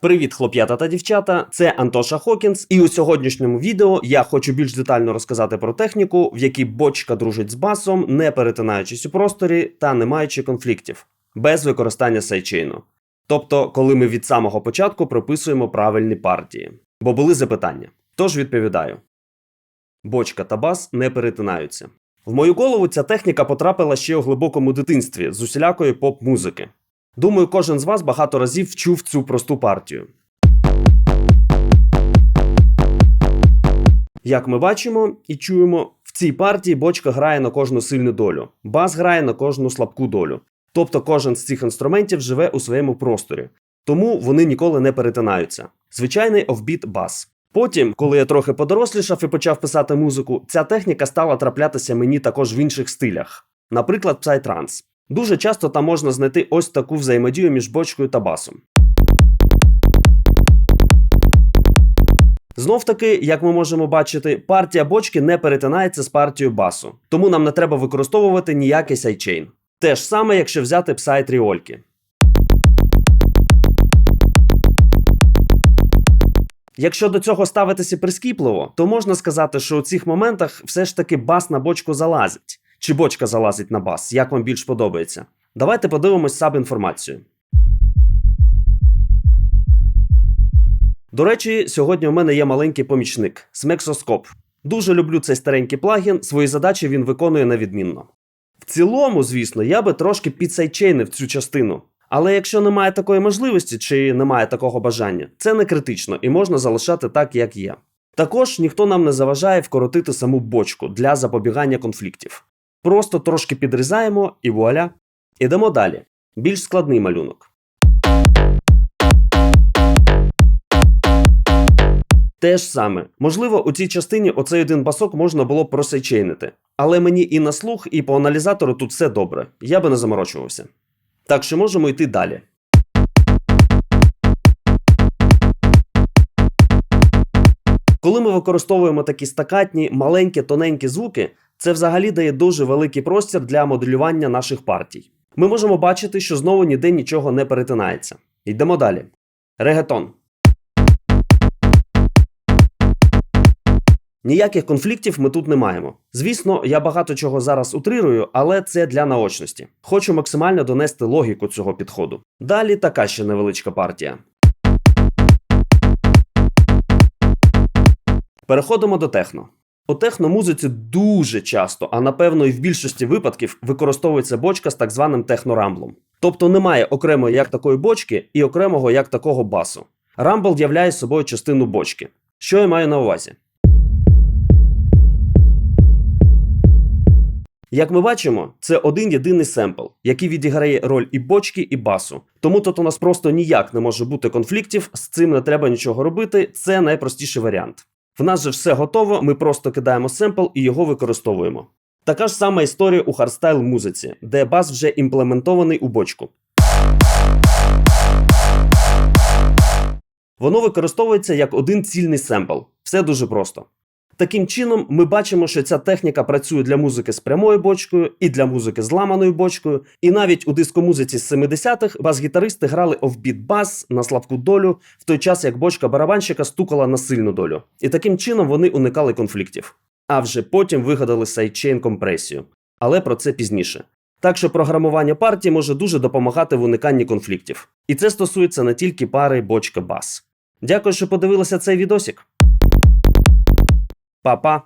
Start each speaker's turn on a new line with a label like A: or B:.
A: Привіт, хлоп'ята та дівчата, це Антоша Хокінс, і у сьогоднішньому відео я хочу більш детально розказати про техніку, в якій бочка дружить з басом, не перетинаючись у просторі та не маючи конфліктів, без використання сайдчейну. Тобто, коли ми від самого початку прописуємо правильні партії. Бо були запитання. Тож відповідаю. Бочка та бас не перетинаються. В мою голову ця техніка потрапила ще у глибокому дитинстві з усілякої поп-музики. Думаю, кожен з вас багато разів чув цю просту партію. Як ми бачимо і чуємо, в цій партії бочка грає на кожну сильну долю, бас грає на кожну слабку долю. Тобто кожен з цих інструментів живе у своєму просторі. Тому вони ніколи не перетинаються. Звичайний офбіт бас. Потім, коли я трохи подорослішав і почав писати музику, ця техніка стала траплятися мені також в інших стилях. Наприклад, псай-транс. Дуже часто там можна знайти ось таку взаємодію між бочкою та басом. Знов-таки, як ми можемо бачити, партія бочки не перетинається з партією басу, тому нам не треба використовувати ніякий сайдчейн. Те ж саме, якщо взяти псай-тріольки. Якщо до цього ставитися прискіпливо, то можна сказати, що у цих моментах все ж таки бас на бочку залазить. Чи бочка залазить на бас, як вам більш подобається. Давайте подивимось саб-інформацію. До речі, сьогодні у мене є маленький помічник – Смексоскоп. Дуже люблю цей старенький плагін, свої задачі він виконує на відмінно. В цілому, звісно, я би трошки підсайдчейнив цю частину. Але якщо немає такої можливості, чи немає такого бажання, це не критично і можна залишати так, як є. Також ніхто нам не заважає вкоротити саму бочку для запобігання конфліктів. Просто трошки підрізаємо і вуаля. Ідемо далі. Більш складний малюнок. Те ж саме. Можливо, у цій частині оцей один басок можна було б просайдчейнити. Але мені і на слух, і по аналізатору тут все добре. Я би не заморочувався. Так що можемо йти далі. Коли ми використовуємо такі стакатні, маленькі, тоненькі звуки, це взагалі дає дуже великий простір для моделювання наших партій. Ми можемо бачити, що знову ніде нічого не перетинається. Йдемо далі. Регетон. Ніяких конфліктів ми тут не маємо. Звісно, я багато чого зараз утрирую, але це для наочності. Хочу максимально донести логіку цього підходу. Далі така ще невеличка партія. Переходимо до техно. У техномузиці дуже часто, а напевно і в більшості випадків, використовується бочка з так званим технорамблом. Тобто немає окремої як такої бочки і окремого як такого басу. Рамбл являє собою частину бочки. Що я маю на увазі? Як ми бачимо, це один єдиний семпл, який відіграє роль і бочки, і басу. Тому тут у нас просто ніяк не може бути конфліктів, з цим не треба нічого робити, це найпростіший варіант. В нас же все готово, ми просто кидаємо семпл і його використовуємо. Така ж сама історія у хардстайл музиці, де бас вже імплементований у бочку. Воно використовується як один цільний семпл. Все дуже просто. Таким чином, ми бачимо, що ця техніка працює для музики з прямою бочкою, і для музики з ламаною бочкою, і навіть у дискомузиці з 70-х бас-гітаристи грали офбіт бас на слабку долю, в той час як бочка барабанщика стукала на сильну долю. І таким чином вони уникали конфліктів. А вже потім вигадали сайдчейн компресію. Але про це пізніше. Так що програмування партії може дуже допомагати в униканні конфліктів. І це стосується не тільки пари бочка-бас. Дякую, що подивилися цей відосик. Па-па!